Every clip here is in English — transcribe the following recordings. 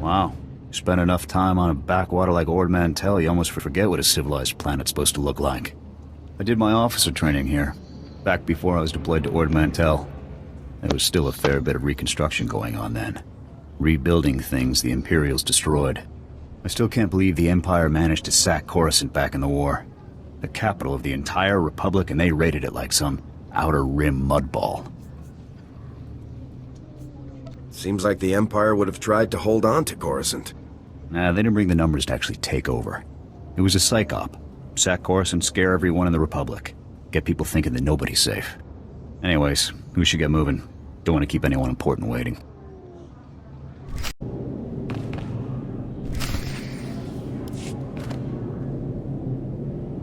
Wow. Spend enough time on a backwater like Ord Mantell, you almost forget what a civilized planet's supposed to look like. I did my officer training here, back before I was deployed to Ord Mantell. There was still a fair bit of reconstruction going on then. Rebuilding things the Imperials destroyed. I still can't believe the Empire managed to sack Coruscant back in the war. The capital of the entire Republic, and they raided it like some Outer Rim mudball. Seems like the Empire would have tried to hold on to Coruscant. Nah, they didn't bring the numbers to actually take over. It was a psych op. Sack Coruscant, scare everyone in the Republic. Get people thinking that nobody's safe. Anyways, we should get moving. Don't want to keep anyone important waiting.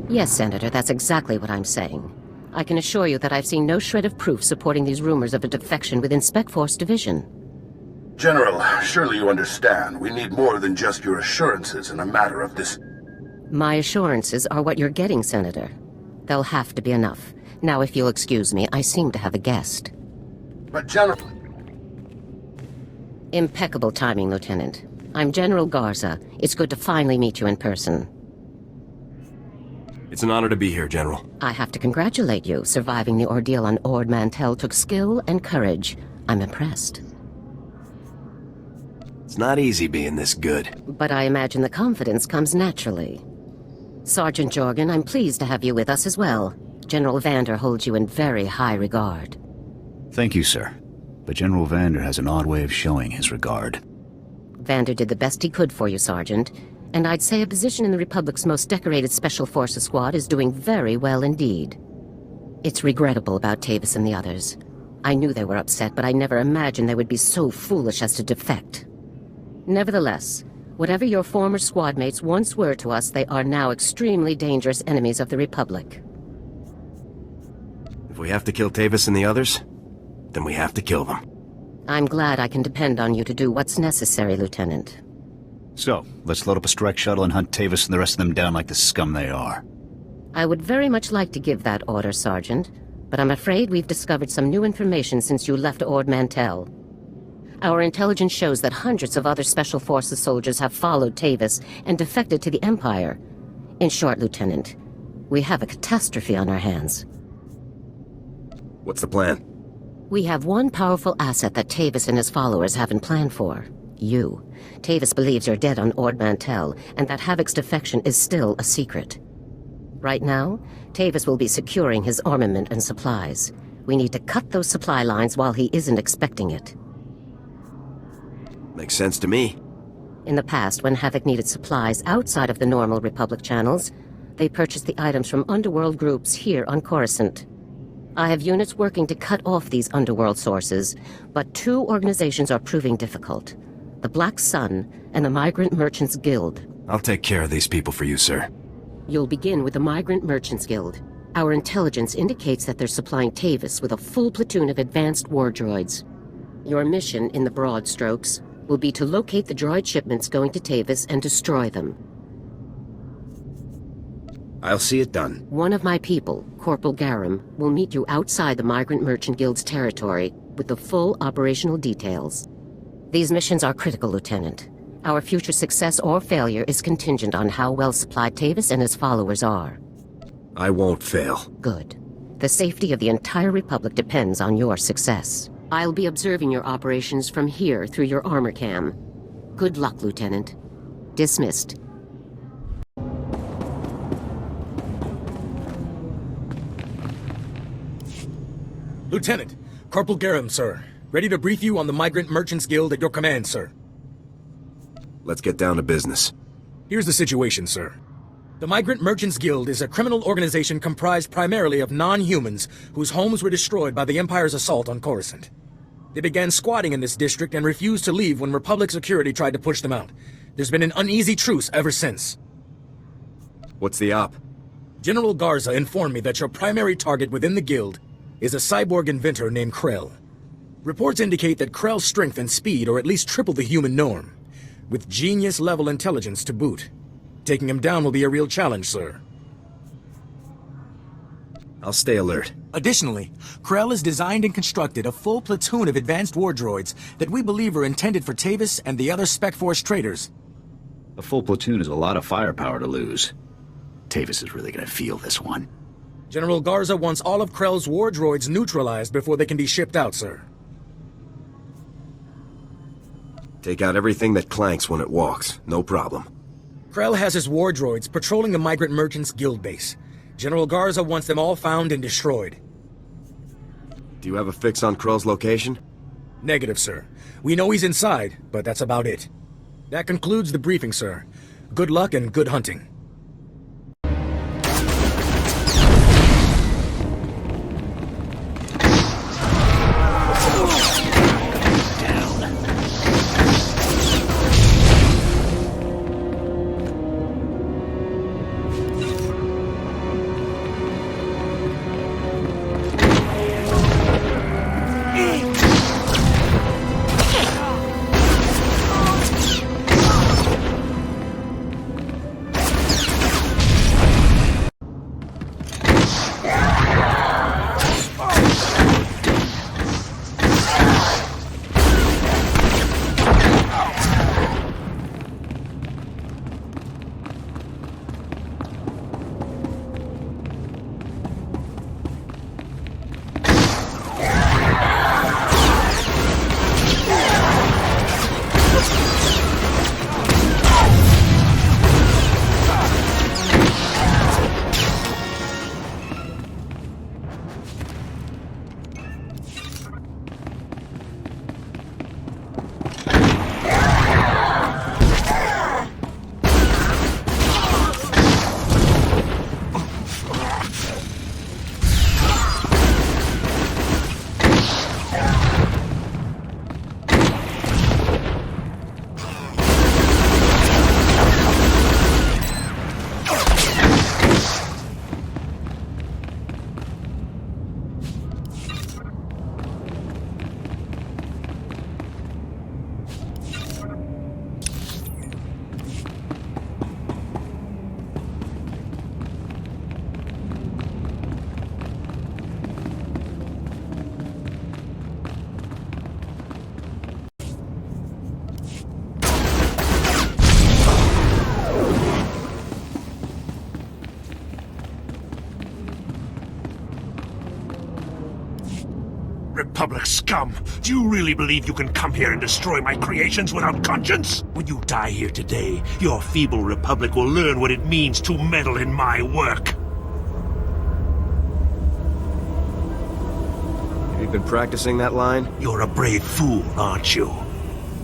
Yes, Senator, that's exactly what I'm saying. I can assure you that I've seen no shred of proof supporting these rumors of a defection within Spec Force Division. General, surely you understand. We need more than just your assurances in a matter of this. My assurances are what you're getting, Senator. They'll have to be enough. Now, if you'll excuse me, I seem to have a guest. But General... Impeccable timing, Lieutenant. I'm General Garza. It's good to finally meet you in person. It's an honor to be here, General. I have to congratulate you. Surviving the ordeal on Ord Mantell took skill and courage. I'm impressed. It's not easy being this good. But I imagine the confidence comes naturally. Sergeant Jorgen, I'm pleased to have you with us as well. General Vander holds you in very high regard. Thank you, sir. But General Vander has an odd way of showing his regard. Vander did the best he could for you, Sergeant. And I'd say a position in the Republic's most decorated Special Forces squad is doing very well indeed. It's regrettable about Tavis and the others. I knew they were upset, but I never imagined they would be so foolish as to defect. Nevertheless, whatever your former squad mates once were to us, they are now extremely dangerous enemies of the Republic. If we have to kill Tavis and the others, then we have to kill them. I'm glad I can depend on you to do what's necessary, Lieutenant. So, let's load up a strike shuttle and hunt Tavis and the rest of them down like the scum they are. I would very much like to give that order, Sergeant, but I'm afraid we've discovered some new information since you left Ord Mantell. Our intelligence shows that hundreds of other Special Forces soldiers have followed Tavis and defected to the Empire. In short, Lieutenant, we have a catastrophe on our hands. What's the plan? We have one powerful asset that Tavis and his followers haven't planned for. You. Tavis believes you're dead on Ord Mantell, and that Havoc's defection is still a secret. Right now, Tavis will be securing his armament and supplies. We need to cut those supply lines while he isn't expecting it. Makes sense to me. In the past, when Havoc needed supplies outside of the normal Republic channels, they purchased the items from underworld groups here on Coruscant. I have units working to cut off these underworld sources, but two organizations are proving difficult. The Black Sun and the Migrant Merchants Guild. I'll take care of these people for you, sir. You'll begin with the Migrant Merchants Guild. Our intelligence indicates that they're supplying Tavis with a full platoon of advanced war droids. Your mission, in the broad strokes, will be to locate the droid shipments going to Tavis and destroy them. I'll see it done. One of my people, Corporal Garum, will meet you outside the Migrant Merchant Guild's territory with the full operational details. These missions are critical, Lieutenant. Our future success or failure is contingent on how well supplied Tavis and his followers are. I won't fail. Good. The safety of the entire Republic depends on your success. I'll be observing your operations from here through your armor cam. Good luck, Lieutenant. Dismissed. Lieutenant, Corporal Garum, sir. Ready to brief you on the Migrant Merchants Guild at your command, sir. Let's get down to business. Here's the situation, sir. The Migrant Merchants Guild is a criminal organization comprised primarily of non-humans whose homes were destroyed by the Empire's assault on Coruscant. They began squatting in this district and refused to leave when Republic security tried to push them out. There's been an uneasy truce ever since. What's the op? General Garza informed me that your primary target within the Guild is a cyborg inventor named Krell. Reports indicate that Krell's strength and speed are at least triple the human norm, with genius-level intelligence to boot. Taking him down will be a real challenge, sir. I'll stay alert. Additionally, Krell has designed and constructed a full platoon of advanced war droids that we believe are intended for Tavis and the other Spec Force traitors. A full platoon is a lot of firepower to lose. Tavis is really gonna feel this one. General Garza wants all of Krell's war droids neutralized before they can be shipped out, sir. Take out everything that clanks when it walks. No problem. Krell has his war droids patrolling the Migrant Merchants Guild base. General Garza wants them all found and destroyed. Do you have a fix on Krell's location? Negative, sir. We know he's inside, but that's about it. That concludes the briefing, sir. Good luck and good hunting. Republic scum! Do you really believe you can come here and destroy my creations without conscience? When you die here today, your feeble Republic will learn what it means to meddle in my work. Have you been practicing that line? You're a brave fool, aren't you?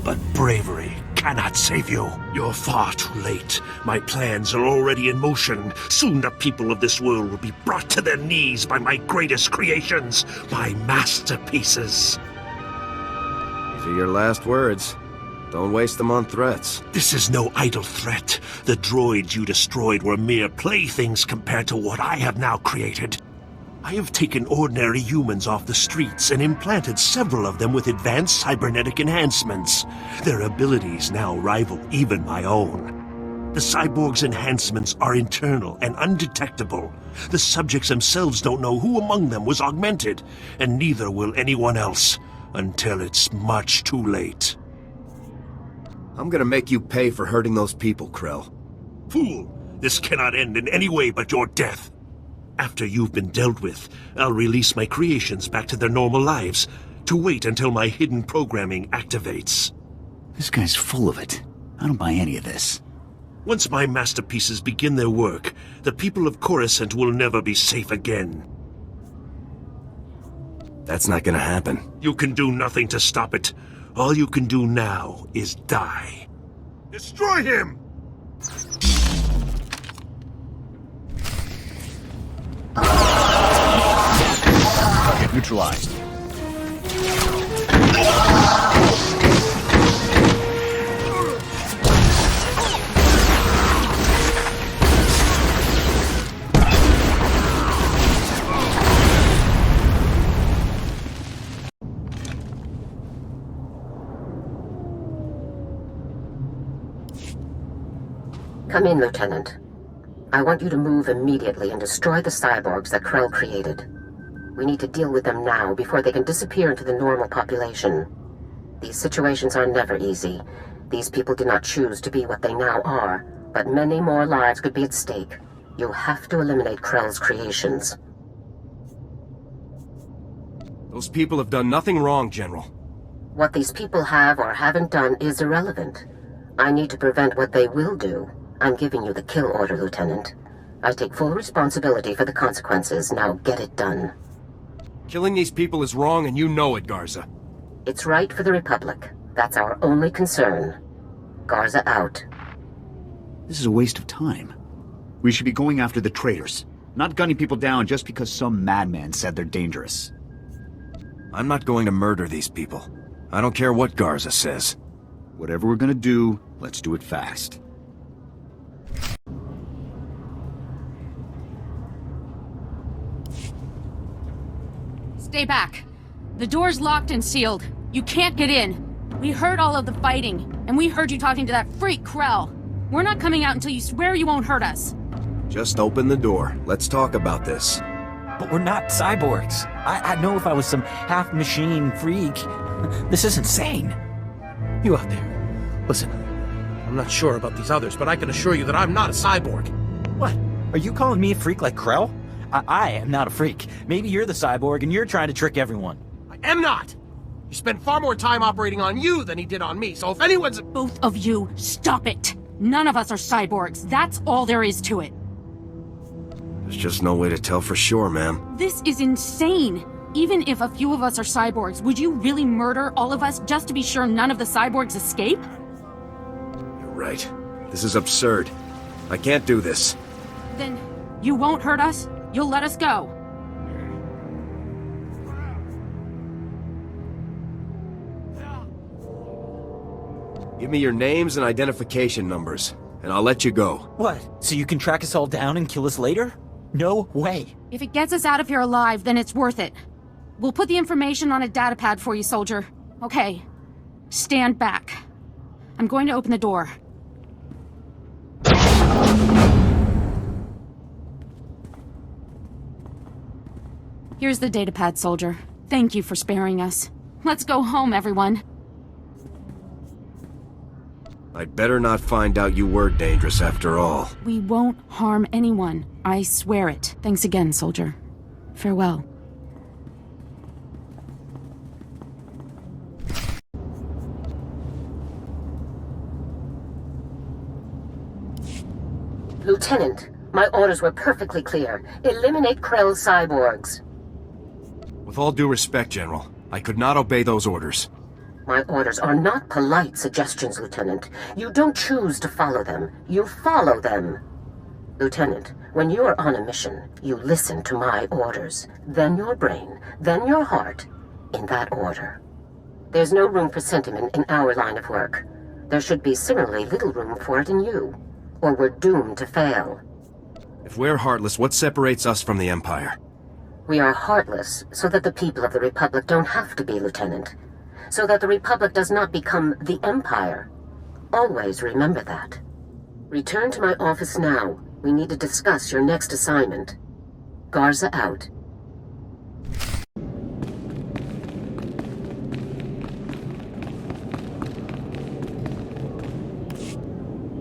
But bravery cannot save you. You're far too late. My plans are already in motion. Soon the people of this world will be brought to their knees by my greatest creations, my masterpieces. These are your last words. Don't waste them on threats. This is no idle threat. The droids you destroyed were mere playthings compared to what I have now created. I have taken ordinary humans off the streets and implanted several of them with advanced cybernetic enhancements. Their abilities now rival even my own. The cyborg's enhancements are internal and undetectable. The subjects themselves don't know who among them was augmented, and neither will anyone else, until it's much too late. I'm gonna make you pay for hurting those people, Krell. Fool! This cannot end in any way but your death. After you've been dealt with, I'll release my creations back to their normal lives, to wait until my hidden programming activates. This guy's full of it. I don't buy any of this. Once my masterpieces begin their work, the people of Coruscant will never be safe again. That's not gonna happen. You can do nothing to stop it. All you can do now is die. Destroy him! Target neutralized. Come in, Lieutenant. I want you to move immediately and destroy the cyborgs that Krell created. We need to deal with them now before they can disappear into the normal population. These situations are never easy. These people did not choose to be what they now are, but many more lives could be at stake. You'll have to eliminate Krell's creations. Those people have done nothing wrong, General. What these people have or haven't done is irrelevant. I need to prevent what they will do. I'm giving you the kill order, Lieutenant. I take full responsibility for the consequences. Now get it done. Killing these people is wrong, and you know it, Garza. It's right for the Republic. That's our only concern. Garza out. This is a waste of time. We should be going after the traitors, not gunning people down just because some madman said they're dangerous. I'm not going to murder these people. I don't care what Garza says. Whatever we're gonna do, let's do it fast. Stay back. The door's locked and sealed. You can't get in. We heard all of the fighting, and we heard you talking to that freak Krell. We're not coming out until you swear you won't hurt us. Just open the door. Let's talk about this. But we're not cyborgs. I'd know if I was some half-machine freak. This is insane. You out there. Listen, I'm not sure about these others, but I can assure you that I'm not a cyborg. What? Are you calling me a freak like Krell? I am not a freak. Maybe you're the cyborg and you're trying to trick everyone. I am not! He spent far more time operating on you than he did on me, so if anyone's... Both of you, stop it! None of us are cyborgs. That's all there is to it. There's just no way to tell for sure, ma'am. This is insane. Even if a few of us are cyborgs, would you really murder all of us just to be sure none of the cyborgs escape? You're right. This is absurd. I can't do this. Then you won't hurt us? You'll let us go? Give me your names and identification numbers, and I'll let you go. What? So you can track us all down and kill us later? No way. If it gets us out of here alive, then it's worth it. We'll put the information on a datapad for you, soldier. Okay. Stand back. I'm going to open the door. Here's the datapad, soldier. Thank you for sparing us. Let's go home, everyone. I'd better not find out you were dangerous after all. We won't harm anyone. I swear it. Thanks again, soldier. Farewell. Lieutenant, my orders were perfectly clear. Eliminate Krell's cyborgs. With all due respect, General, I could not obey those orders. My orders are not polite suggestions, Lieutenant. You don't choose to follow them. You follow them. Lieutenant, when you are on a mission, you listen to my orders. Then your brain, then your heart, in that order. There's no room for sentiment in our line of work. There should be similarly little room for it in you, or we're doomed to fail. If we're heartless, what separates us from the Empire? We are heartless so that the people of the Republic don't have to be, Lieutenant. So that the Republic does not become the Empire. Always remember that. Return to my office now. We need to discuss your next assignment. Garza out.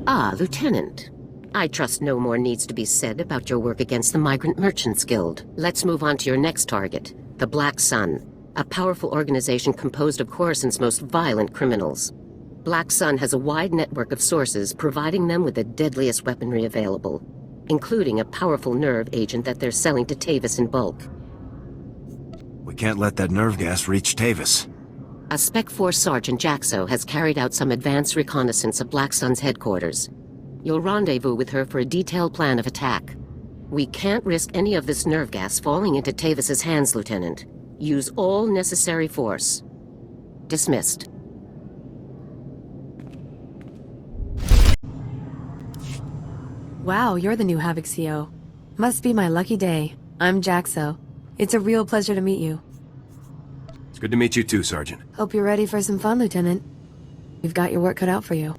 Ah, Lieutenant. I trust no more needs to be said about your work against the Migrant Merchants Guild. Let's move on to your next target, the Black Sun, a powerful organization composed of Coruscant's most violent criminals. Black Sun has a wide network of sources providing them with the deadliest weaponry available, including a powerful nerve agent that they're selling to Tavis in bulk. We can't let that nerve gas reach Tavis. A Spec Force Sergeant Jaxo has carried out some advanced reconnaissance of Black Sun's headquarters. You'll rendezvous with her for a detailed plan of attack. We can't risk any of this nerve gas falling into Tavis's hands, Lieutenant. Use all necessary force. Dismissed. Wow, you're the new Havoc CO. Must be my lucky day. I'm Jaxo. It's a real pleasure to meet you. It's good to meet you too, Sergeant. Hope you're ready for some fun, Lieutenant. You've got your work cut out for you.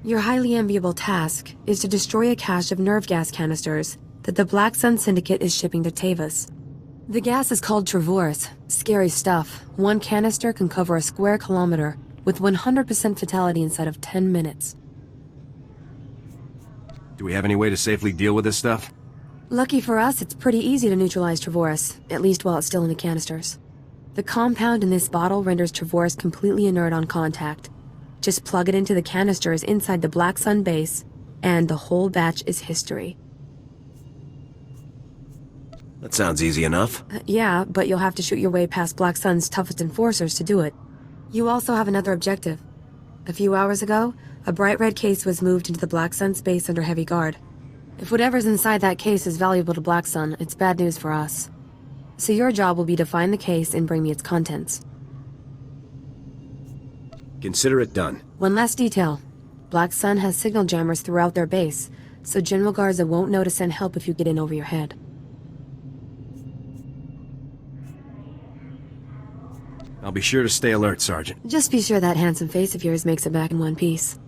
Your highly enviable task is to destroy a cache of nerve gas canisters that the Black Sun Syndicate is shipping to Tavis. The gas is called Travorce. Scary stuff. One canister can cover a square kilometer, with 100% fatality inside of 10 minutes. Do we have any way to safely deal with this stuff? Lucky for us, it's pretty easy to neutralize Travorce, at least while it's still in the canisters. The compound in this bottle renders Travorce completely inert on contact. Just plug it into the canisters inside the Black Sun base, and the whole batch is history. That sounds easy enough. Yeah, but you'll have to shoot your way past Black Sun's toughest enforcers to do it. You also have another objective. A few hours ago, a bright red case was moved into the Black Sun space under heavy guard. If whatever's inside that case is valuable to Black Sun, it's bad news for us. So your job will be to find the case and bring me its contents. Consider it done. One last detail. Black Sun has signal jammers throughout their base, so General Garza won't know to send help if you get in over your head. I'll be sure to stay alert, Sergeant. Just be sure that handsome face of yours makes it back in one piece.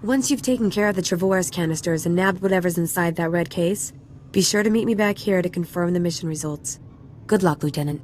Once you've taken care of the Travorce canisters and nabbed whatever's inside that red case, be sure to meet me back here to confirm the mission results. Good luck, Lieutenant.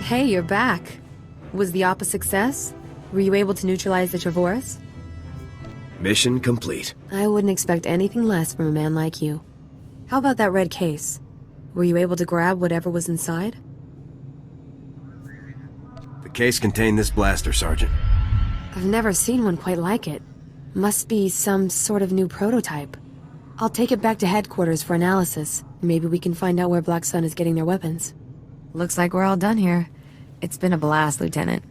Hey, you're back. Was the op a success? Were you able to neutralize the Travorce? Mission complete. I wouldn't expect anything less from a man like you. How about that red case? Were you able to grab whatever was inside? The case contained this blaster, Sergeant. I've never seen one quite like it. Must be some sort of new prototype. I'll take it back to headquarters for analysis. Maybe we can find out where Black Sun is getting their weapons. Looks like we're all done here. It's been a blast, Lieutenant.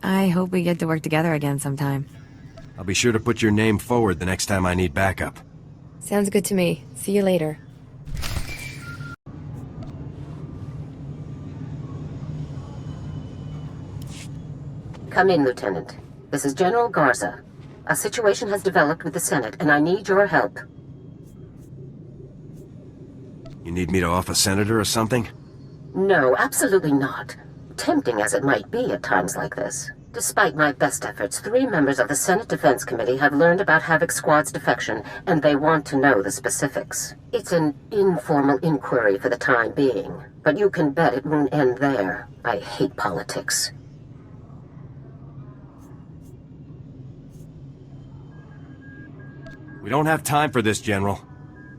I hope we get to work together again sometime. I'll be sure to put your name forward the next time I need backup. Sounds good to me. See you later. Come in, Lieutenant. This is General Garza. A situation has developed with the Senate, and I need your help. You need me to off a senator or something? No, absolutely not. Tempting as it might be at times like this. Despite my best efforts, 3 members of the Senate Defense Committee have learned about Havoc Squad's defection, and they want to know the specifics. It's an informal inquiry for the time being, but you can bet it won't end there. I hate politics. We don't have time for this, General.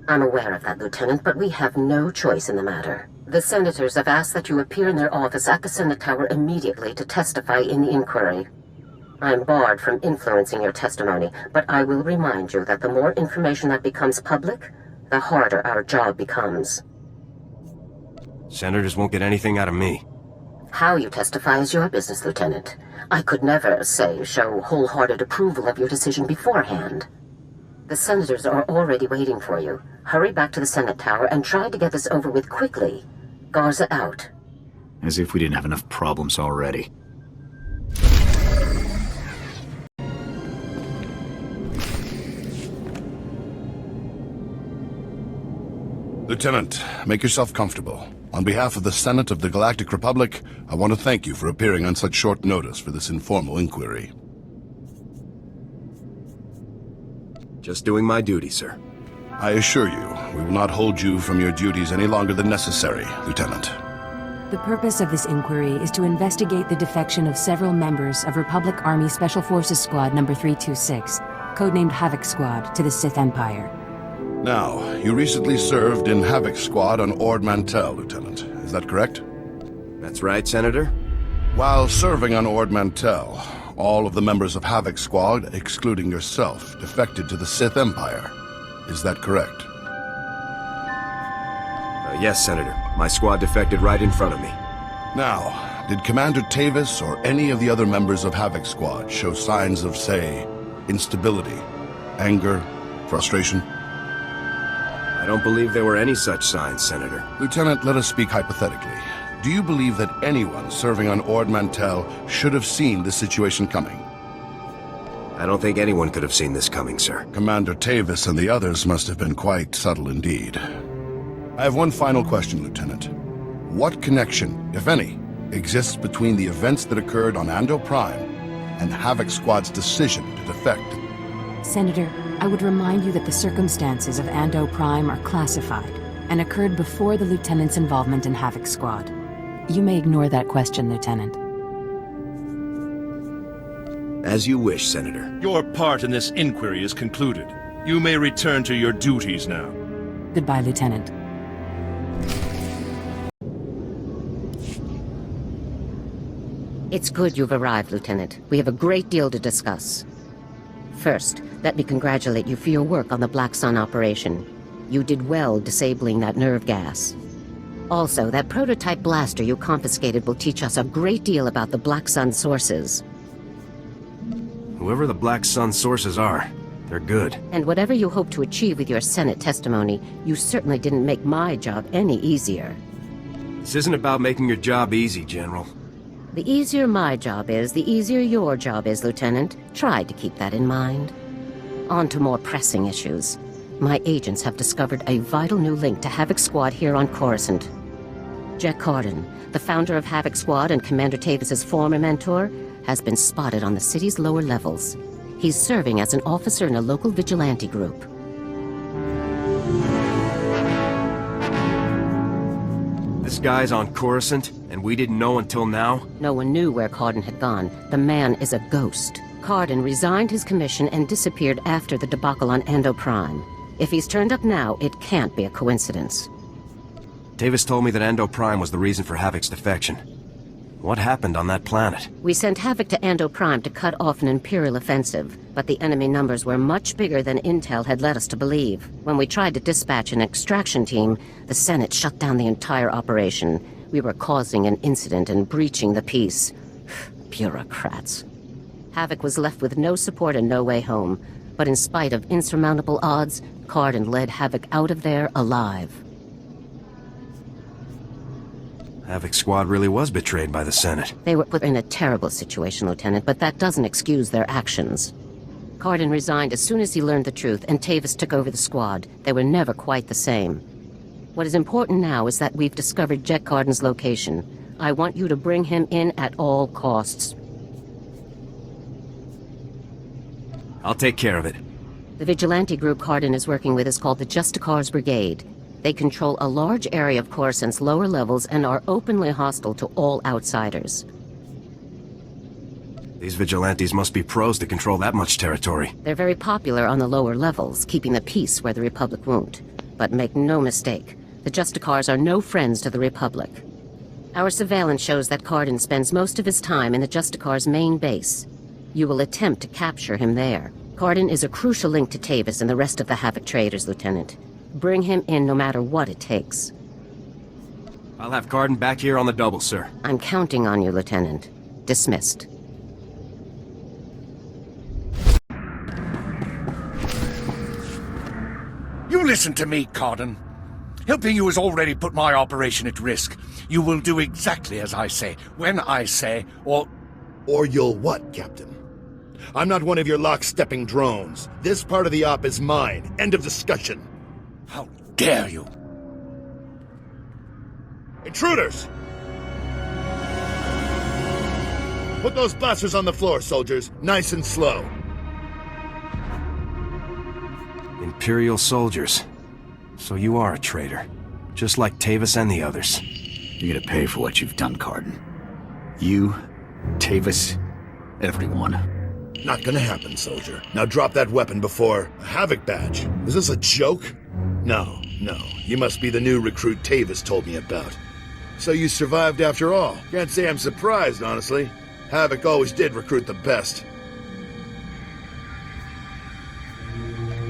I'm aware of that, Lieutenant, but we have no choice in the matter. The senators have asked that you appear in their office at the Senate Tower immediately to testify in the inquiry. I'm barred from influencing your testimony, but I will remind you that the more information that becomes public, the harder our job becomes. Senators won't get anything out of me. How you testify is your business, Lieutenant. I could never, show wholehearted approval of your decision beforehand. The senators are already waiting for you. Hurry back to the Senate Tower and try to get this over with quickly. Garza out. As if we didn't have enough problems already. Lieutenant, make yourself comfortable. On behalf of the Senate of the Galactic Republic, I want to thank you for appearing on such short notice for this informal inquiry. Just doing my duty, sir. I assure you, we will not hold you from your duties any longer than necessary, Lieutenant. The purpose of this inquiry is to investigate the defection of several members of Republic Army Special Forces Squad number 326, codenamed Havoc Squad, to the Sith Empire. Now, you recently served in Havoc Squad on Ord Mantell, Lieutenant. Is that correct? That's right, Senator. While serving on Ord Mantell, all of the members of Havoc Squad, excluding yourself, defected to the Sith Empire. Is that correct? Yes, Senator. My squad defected right in front of me. Now, did Commander Tavis or any of the other members of Havoc Squad show signs of, say, instability, anger, frustration? I don't believe there were any such signs, Senator. Lieutenant, let us speak hypothetically. Do you believe that anyone serving on Ord Mantell should have seen this situation coming? I don't think anyone could have seen this coming, sir. Commander Tavis and the others must have been quite subtle indeed. I have one final question, Lieutenant. What connection, if any, exists between the events that occurred on Ando Prime and Havoc Squad's decision to defect? Senator, I would remind you that the circumstances of Ando Prime are classified and occurred before the Lieutenant's involvement in Havoc Squad. You may ignore that question, Lieutenant. As you wish, Senator. Your part in this inquiry is concluded. You may return to your duties now. Goodbye, Lieutenant. It's good you've arrived, Lieutenant. We have a great deal to discuss. First, let me congratulate you for your work on the Black Sun operation. You did well disabling that nerve gas. Also, that prototype blaster you confiscated will teach us a great deal about the Black Sun sources. Whoever the Black Sun sources are, they're good. And whatever you hope to achieve with your Senate testimony, you certainly didn't make my job any easier. This isn't about making your job easy, General. The easier my job is, the easier your job is, Lieutenant. Try to keep that in mind. On to more pressing issues. My agents have discovered a vital new link to Havoc Squad here on Coruscant. Jack Carden, the founder of Havoc Squad and Commander Tavis's former mentor, has been spotted on the city's lower levels. He's serving as an officer in a local vigilante group. This guy's on Coruscant, and we didn't know until now? No one knew where Carden had gone. The man is a ghost. Carden resigned his commission and disappeared after the debacle on Ando Prime. If he's turned up now, it can't be a coincidence. Tavis told me that Ando Prime was the reason for Havoc's defection. What happened on that planet? We sent Havoc to Ando Prime to cut off an Imperial offensive, but the enemy numbers were much bigger than Intel had led us to believe. When we tried to dispatch an extraction team, the Senate shut down the entire operation. We were causing an incident and breaching the peace. Bureaucrats. Havoc was left with no support and no way home, but in spite of insurmountable odds, Carden led Havoc out of there alive. Havoc Squad really was betrayed by the Senate. They were put in a terrible situation, Lieutenant, but that doesn't excuse their actions. Carden resigned as soon as he learned the truth, and Tavis took over the squad. They were never quite the same. What is important now is that we've discovered Jet Carden's location. I want you to bring him in at all costs. I'll take care of it. The vigilante group Carden is working with is called the Justicars Brigade. They control a large area of Coruscant's lower levels and are openly hostile to all outsiders. These vigilantes must be pros to control that much territory. They're very popular on the lower levels, keeping the peace where the Republic won't. But make no mistake, the Justicars are no friends to the Republic. Our surveillance shows that Carden spends most of his time in the Justicars' main base. You will attempt to capture him there. Carden is a crucial link to Tavis and the rest of the Havoc traders, Lieutenant. Bring him in no matter what it takes. I'll have Carden back here on the double, sir. I'm counting on you, Lieutenant. Dismissed. You listen to me, Carden. Helping you has already put my operation at risk. You will do exactly as I say, when I say, or you'll what, Captain? I'm not one of your lock-stepping drones. This part of the op is mine. End of discussion. How dare you? Intruders! Put those blasters on the floor, soldiers. Nice and slow. Imperial soldiers. So you are a traitor. Just like Tavis and the others. You're gonna pay for what you've done, Carden. You, Tavis, everyone. Not gonna happen, soldier. Now drop that weapon before... A Havoc badge? Is this a joke? No. You must be the new recruit Tavis told me about. So you survived after all. Can't say I'm surprised, honestly. Havoc always did recruit the best.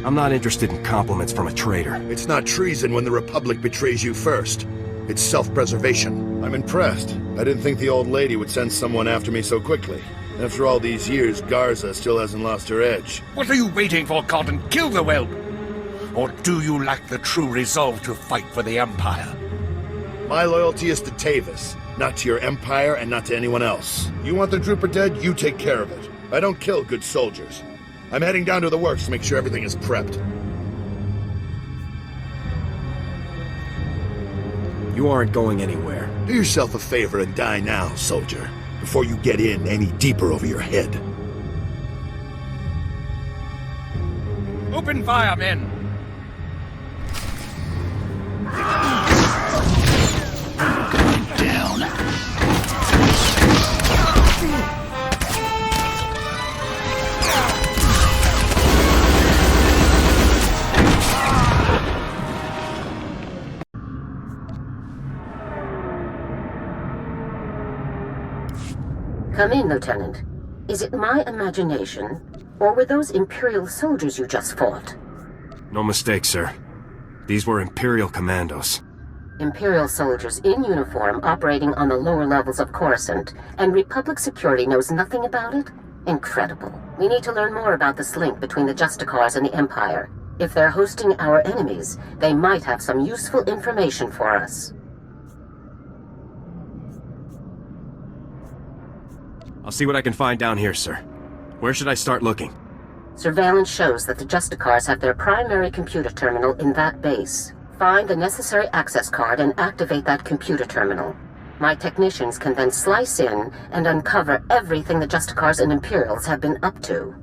I'm not interested in compliments from a traitor. It's not treason when the Republic betrays you first. It's self-preservation. I'm impressed. I didn't think the old lady would send someone after me so quickly. After all these years, Garza still hasn't lost her edge. What are you waiting for, Cotton? Kill the whelp! Or do you lack the true resolve to fight for the Empire? My loyalty is to Tavis, not to your Empire and not to anyone else. You want the trooper dead, you take care of it. I don't kill good soldiers. I'm heading down to the works to make sure everything is prepped. You aren't going anywhere. Do yourself a favor and die now, soldier, before you get in any deeper over your head. Open fire, men! Down. Come in, Lieutenant. Is it my imagination, or were those Imperial soldiers you just fought? No mistake, sir. These were Imperial commandos. Imperial soldiers in uniform operating on the lower levels of Coruscant, and Republic security knows nothing about it? Incredible. We need to learn more about this link between the Justicars and the Empire. If they're hosting our enemies, they might have some useful information for us. I'll see what I can find down here, sir. Where should I start looking? Surveillance shows that the Justicars have their primary computer terminal in that base. Find the necessary access card and activate that computer terminal. My technicians can then slice in and uncover everything the Justicars and Imperials have been up to.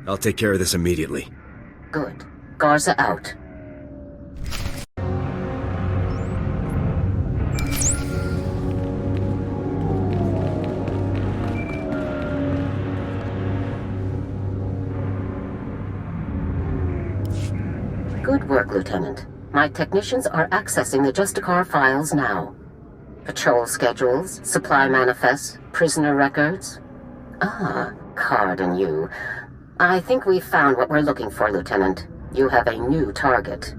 I'll take care of this immediately. Good. Garza out. Good work, Lieutenant. My technicians are accessing the Justicar files now. Patrol schedules, supply manifests, prisoner records. Ah, Card and you. I think we've found what we're looking for, Lieutenant. You have a new target.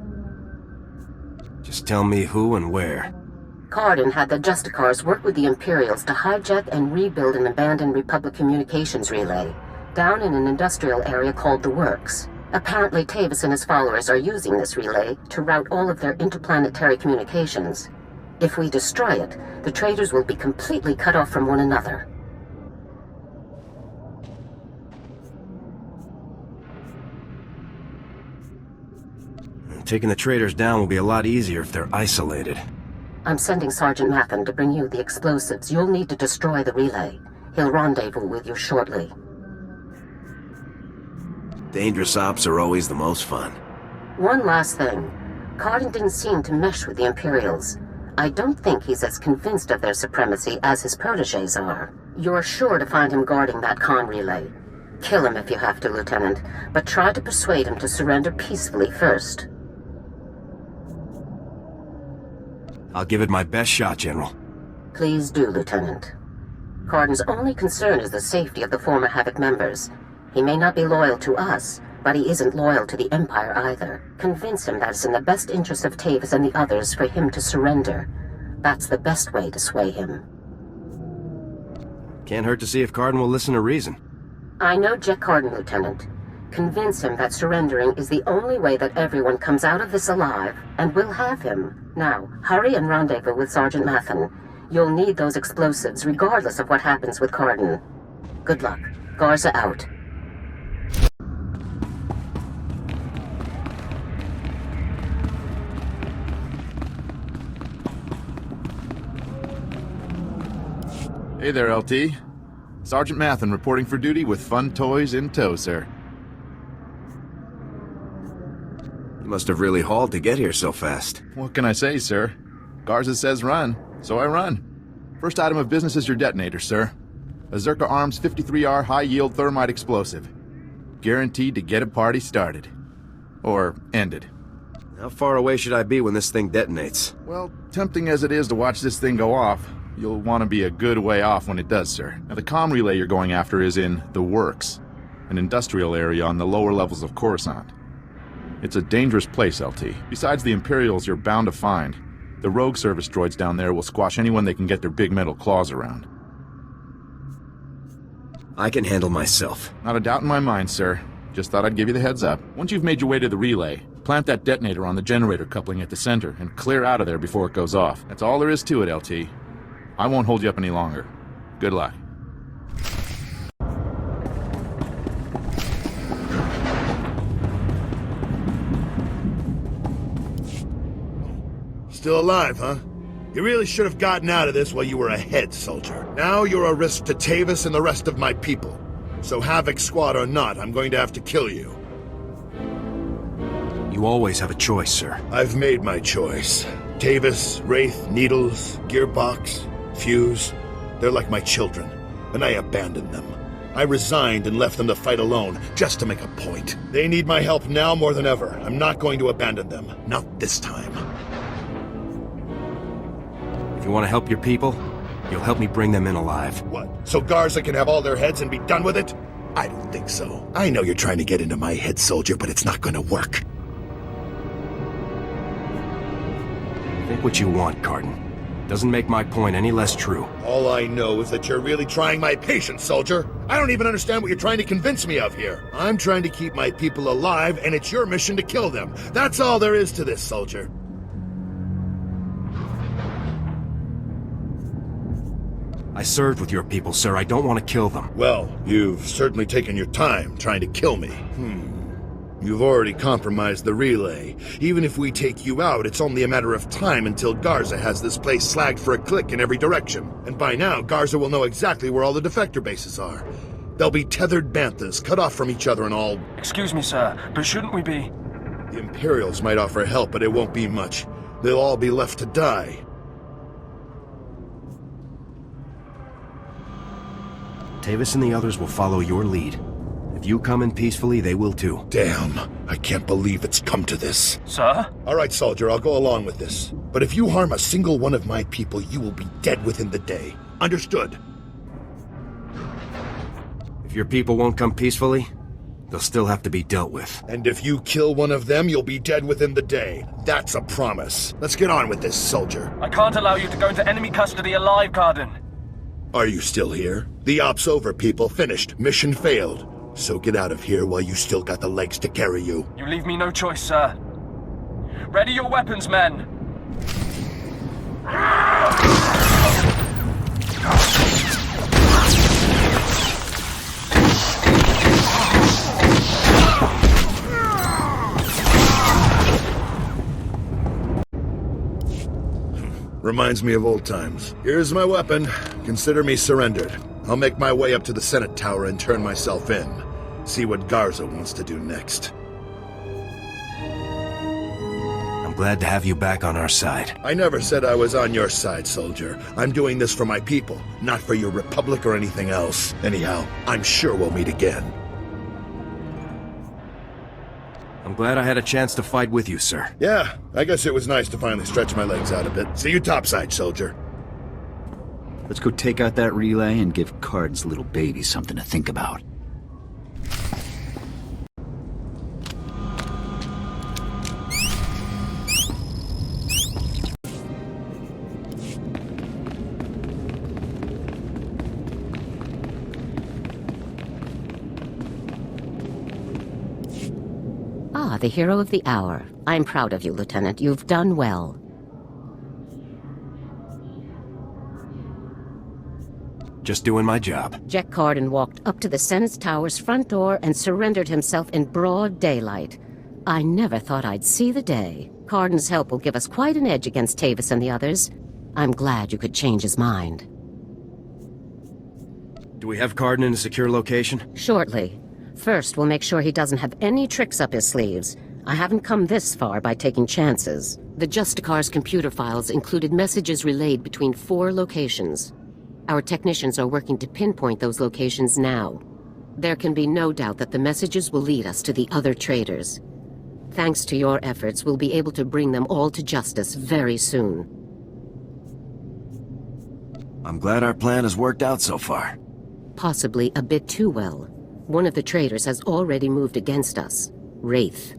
Just tell me who and where. Cardin had the Justicars work with the Imperials to hijack and rebuild an abandoned Republic communications relay down in an industrial area called the Works. Apparently, Tavis and his followers are using this relay to route all of their interplanetary communications. If we destroy it, the traitors will be completely cut off from one another. Taking the traitors down will be a lot easier if they're isolated. I'm sending Sergeant Mathen to bring you the explosives. You'll need to destroy the relay. He'll rendezvous with you shortly. Dangerous ops are always the most fun. One last thing. Cardin didn't seem to mesh with the Imperials. I don't think he's as convinced of their supremacy as his protégés are. You're sure to find him guarding that con relay. Kill him if you have to, Lieutenant, but try to persuade him to surrender peacefully first. I'll give it my best shot, General. Please do, Lieutenant. Cardin's only concern is the safety of the former Havoc members. He may not be loyal to us, but he isn't loyal to the Empire either. Convince him that it's in the best interest of Tavis and the others for him to surrender. That's the best way to sway him. Can't hurt to see if Cardin will listen to reason. I know Jack Cardin, Lieutenant. Convince him that surrendering is the only way that everyone comes out of this alive, and we'll have him. Now, hurry and rendezvous with Sergeant Mathen. You'll need those explosives regardless of what happens with Cardin. Good luck. Garza out. Hey there, LT. Sergeant Mathen reporting for duty with fun toys in tow, sir. You must have really hauled to get here so fast. What can I say, sir? Garza says run, so I run. First item of business is your detonator, sir. A Zerka Arms 53R high-yield thermite explosive. Guaranteed to get a party started. Or ended. How far away should I be when this thing detonates? Well, tempting as it is to watch this thing go off, you'll want to be a good way off when it does, sir. Now, the comm relay you're going after is in the Works, an industrial area on the lower levels of Coruscant. It's a dangerous place, LT. Besides the Imperials you're bound to find, the rogue service droids down there will squash anyone they can get their big metal claws around. I can handle myself. Not a doubt in my mind, sir. Just thought I'd give you the heads up. Once you've made your way to the relay, plant that detonator on the generator coupling at the center and clear out of there before it goes off. That's all there is to it, LT. I won't hold you up any longer. Good luck. Still alive, huh? You really should have gotten out of this while you were ahead, soldier. Now you're a risk to Tavis and the rest of my people. So Havoc Squad or not, I'm going to have to kill you. You always have a choice, sir. I've made my choice. Tavis, Wraith, Needles, Gearbox, Fuse, they're like my children, and I abandoned them. I resigned and left them to fight alone, just to make a point. They need my help now more than ever. I'm not going to abandon them. Not this time. If you want to help your people, you'll help me bring them in alive. What, so Garza can have all their heads and be done with it? I don't think so. I know you're trying to get into my head, soldier, but it's not going to work. Think what you want, Cardin. Doesn't make my point any less true. All I know is that you're really trying my patience, soldier. I don't even understand what you're trying to convince me of here. I'm trying to keep my people alive, and it's your mission to kill them. That's all there is to this, soldier. I served with your people, sir. I don't want to kill them. Well, you've certainly taken your time trying to kill me. You've already compromised the relay. Even if we take you out, it's only a matter of time until Garza has this place slagged for a click in every direction. And by now, Garza will know exactly where all the defector bases are. They'll be tethered banthas, cut off from each other and all... Excuse me, sir, but shouldn't we be... The Imperials might offer help, but it won't be much. They'll all be left to die. Tavis and the others will follow your lead. If you come in peacefully, they will too. Damn, I can't believe it's come to this. Sir? All right, soldier, I'll go along with this. But if you harm a single one of my people, you will be dead within the day. Understood? If your people won't come peacefully, they'll still have to be dealt with. And if you kill one of them, you'll be dead within the day. That's a promise. Let's get on with this, soldier. I can't allow you to go into enemy custody alive, Cardin. Are you still here? The op's over, people. Finished. Mission failed. So get out of here while you still got the legs to carry you. You leave me no choice, sir. Ready your weapons, men! Reminds me of old times. Here's my weapon. Consider me surrendered. I'll make my way up to the Senate Tower and turn myself in. See what Garza wants to do next. I'm glad to have you back on our side. I never said I was on your side, soldier. I'm doing this for my people, not for your republic or anything else. Anyhow, I'm sure we'll meet again. I'm glad I had a chance to fight with you, sir. Yeah, I guess it was nice to finally stretch my legs out a bit. See you topside, soldier. Let's go take out that relay and give Card's little baby something to think about. Ah, the hero of the hour. I'm proud of you, Lieutenant. You've done well. Just doing my job. Jack Cardin walked up to the Senate Tower's front door and surrendered himself in broad daylight. I never thought I'd see the day. Cardin's help will give us quite an edge against Tavis and the others. I'm glad you could change his mind. Do we have Cardin in a secure location? Shortly. First, we'll make sure he doesn't have any tricks up his sleeves. I haven't come this far by taking chances. The Justicar's computer files included messages relayed between 4 locations. Our technicians are working to pinpoint those locations now. There can be no doubt that the messages will lead us to the other traders. Thanks to your efforts, we'll be able to bring them all to justice very soon. I'm glad our plan has worked out so far. Possibly a bit too well. One of the traitors has already moved against us. Wraith.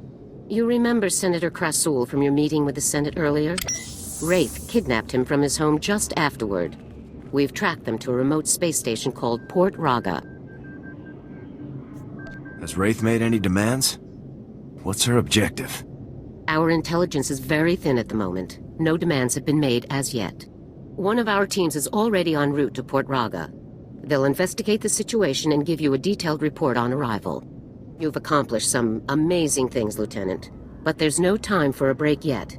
You remember Senator Krasul from your meeting with the Senate earlier? Wraith kidnapped him from his home just afterward. We've tracked them to a remote space station called Port Raga. Has Wraith made any demands? What's her objective? Our intelligence is very thin at the moment. No demands have been made as yet. One of our teams is already en route to Port Raga. They'll investigate the situation and give you a detailed report on arrival. You've accomplished some amazing things, Lieutenant, but there's no time for a break yet.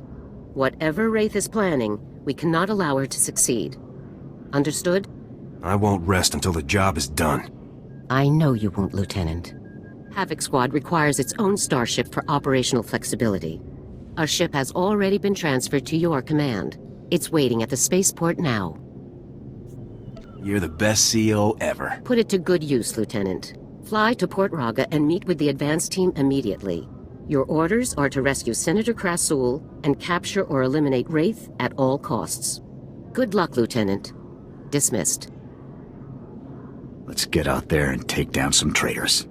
Whatever Wraith is planning, we cannot allow her to succeed. Understood? I won't rest until the job is done. I know you won't, Lieutenant. Havoc Squad requires its own starship for operational flexibility. Our ship has already been transferred to your command. It's waiting at the spaceport now. You're the best CEO ever. Put it to good use, Lieutenant. Fly to Port Raga and meet with the advance team immediately. Your orders are to rescue Senator Krasul and capture or eliminate Wraith at all costs. Good luck, Lieutenant. Dismissed. Let's get out there and take down some traitors.